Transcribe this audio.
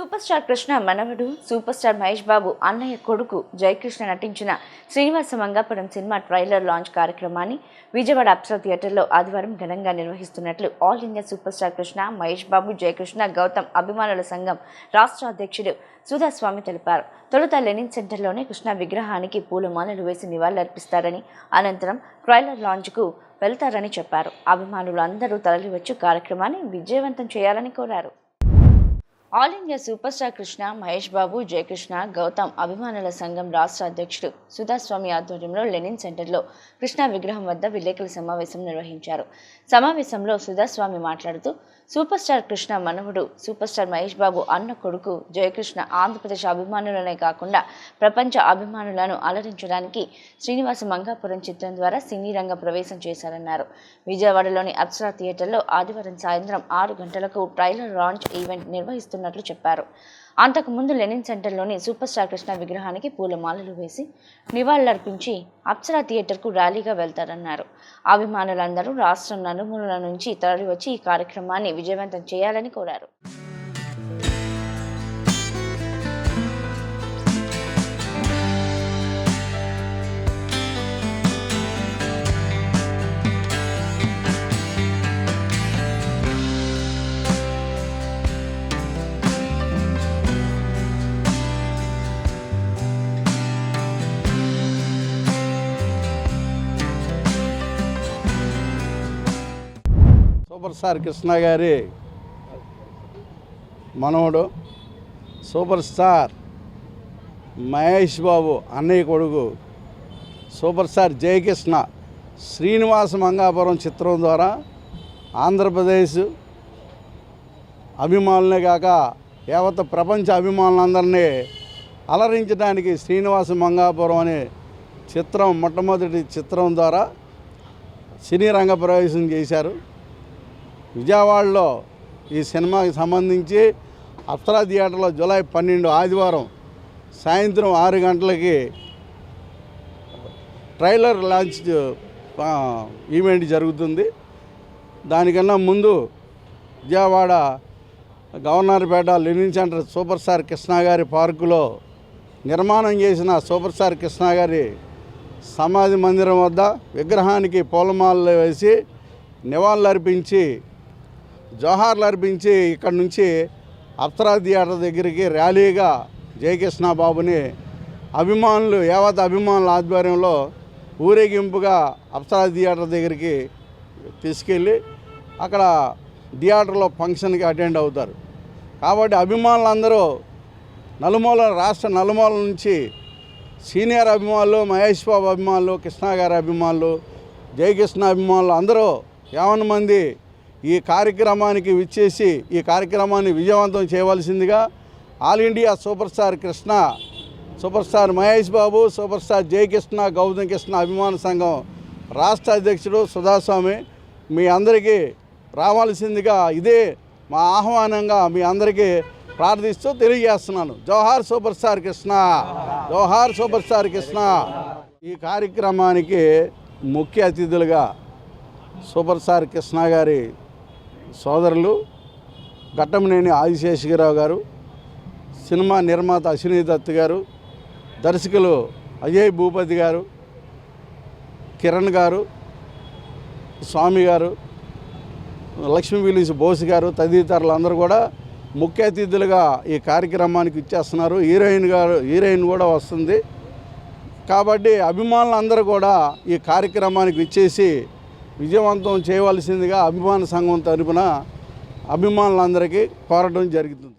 Super star Krishna మనవడు super star Mahesh బాబు అన్నయ్య కొడుకు జయకృష్ణ నటించిన Srinivasa Mangapuram cinema trailer launch కార్యక్రమాన్ని విజయవాడ అప్సరా థియేటర్లో ఆదివారం ఘనంగా నిర్వహిస్తున్నట్లు all India super star Krishna Mahesh Babu Jayakrishna Gautam అభిమానుల సంఘం రాష్ట్ర అధ్యక్షుడు సుధాస్వామి తెలిపారు. తొలుత లెనిన్ సెంటర్లోనే కృష్ణ విగ్రహానికి పూలమాలలు వేసి నివాళులర్పిస్తారని, అనంతరం ట్రైలర్ లాంచ్కు వెళ్తారని చెప్పారు. అభిమానులు అందరూ తరలివచ్చు కార్యక్రమాన్ని విజయవంతం చేయాలని కోరారు. All India super star Krishna Mahesh Babu Jayakrishna Gautam అభిమానుల సంఘం రాష్ట్ర అధ్యక్షుడు సుధాస్వామి ఆధ్వర్యంలో లెనిన్ సెంటర్లో కృష్ణ విగ్రహం వద్ద విలేకరుల సమావేశం నిర్వహించారు. సమావేశంలో సుధాస్వామి మాట్లాడుతూ సూపర్ స్టార్ కృష్ణ మనవడు సూపర్ స్టార్ మహేష్ బాబు అన్న కొడుకు జయకృష్ణ ఆంధ్రప్రదేశ్ అభిమానులనే కాకుండా ప్రపంచ అభిమానులను అలరించడానికి శ్రీనివాస మంగాపురం చిత్రం ద్వారా సినీ రంగ ప్రవేశం చేశారన్నారు. విజయవాడలోని అప్సరా థియేటర్లో ఆదివారం సాయంత్రం 6 గంటలకు ట్రైలర్ లాంచ్ ఈవెంట్ నిర్వహిస్తున్నట్లు చెప్పారు. అంతకుముందు లెనిన్ సెంటర్లోని సూపర్ స్టార్ కృష్ణ విగ్రహానికి పూలమాలలు వేసి నివాళులర్పించి అప్సరా థియేటర్కు ర్యాలీగా వెళ్తారన్నారు. అభిమానులందరూ రాష్ట్రం నలుమూలల నుంచి తరలివచ్చి ఈ కార్యక్రమాన్ని విజయవంతం చేయాలని కోరారు. సూపర్ స్టార్ కృష్ణ గారి మనవడు సూపర్ స్టార్ మహేష్ బాబు అన్నయ్య కొడుకు సూపర్ స్టార్ జయకృష్ణ శ్రీనివాస మంగాపురం చిత్రం ద్వారా ఆంధ్రప్రదేశ్ అభిమానులే కాక యావత్ ప్రపంచ అభిమానులందరినీ అలరించడానికి శ్రీనివాస మంగాపురం అనే చిత్రం మొట్టమొదటి చిత్రం ద్వారా సినీ రంగ ప్రవేశం చేశారు. విజయవాడలో ఈ సినిమాకి సంబంధించి అప్సరా థియేటర్లో జూలై 12 ఆదివారం సాయంత్రం 6 గంటలకి ట్రైలర్ లాంచ్ ఈవెంట్ జరుగుతుంది. దానికన్నా ముందు Vijayawada Governorpet Lenin centre super star Krishna గారి పార్కులో నిర్మాణం చేసిన సూపర్ స్టార్ కృష్ణ గారి సమాధి మందిరం వద్ద విగ్రహానికి పూలమాలలు వేసి నివాళులర్పించి జోహార్లు అర్పించి ఇక్కడి నుంచి అప్సరా థియేటర్ దగ్గరికి ర్యాలీగా జయకృష్ణ బాబుని అభిమానులు యావత్ అభిమానుల ఆధ్వర్యంలో ఊరేగింపుగా అప్సరా థియేటర్ దగ్గరికి తీసుకెళ్ళి అక్కడ థియేటర్లో ఫంక్షన్కి అటెండ్ అవుతారు. కాబట్టి అభిమానులందరూ రాష్ట్ర నలుమూల నుంచి సీనియర్ అభిమానులు, మహేష్ బాబు అభిమానులు, కృష్ణ గారి అభిమానులు, జయకృష్ణ అభిమానులు అందరూ 50 మంది ఈ కార్యక్రమానికి విచ్చేసి ఈ కార్యక్రమాన్ని విజయవంతం చేయవలసిందిగా all India super star Krishna, superstar Mahesh Babu, superstar Jayakrishna Gautam Krishna అభిమాన సంఘం రాష్ట్ర అధ్యక్షుడు సుధాస్వామి మీ అందరికీ రావాల్సిందిగా ఇదే మా ఆహ్వానంగా మీ అందరికీ ప్రార్థిస్తూ తెలియజేస్తున్నాను. జోహార్ సూపర్ స్టార్ కృష్ణ, జోహార్ సూపర్ స్టార్ కృష్ణ. ఈ కార్యక్రమానికి ముఖ్య అతిథులుగా సూపర్ స్టార్ కృష్ణ గారి సోదరులు ఘట్టమనేని ఆదిశేషగిరావు గారు, సినిమా నిర్మాత అశ్విని దత్ గారు, దర్శకులు అజయ్ భూపతి గారు, కిరణ్ గారు, స్వామి గారు, లక్ష్మీ విలీస్ బోస్ గారు తదితరులు అందరూ కూడా ముఖ్య అతిథులుగా ఈ కార్యక్రమానికి ఇచ్చేస్తున్నారు. హీరోయిన్ కూడా వస్తుంది. కాబట్టి అభిమానులందరూ కూడా ఈ కార్యక్రమానికి ఇచ్చేసి విజయవంతం చేయవలసిందిగా అభిమాన సంఘం తరపున అభిమానులందరికీ కోరడం జరుగుతుంది.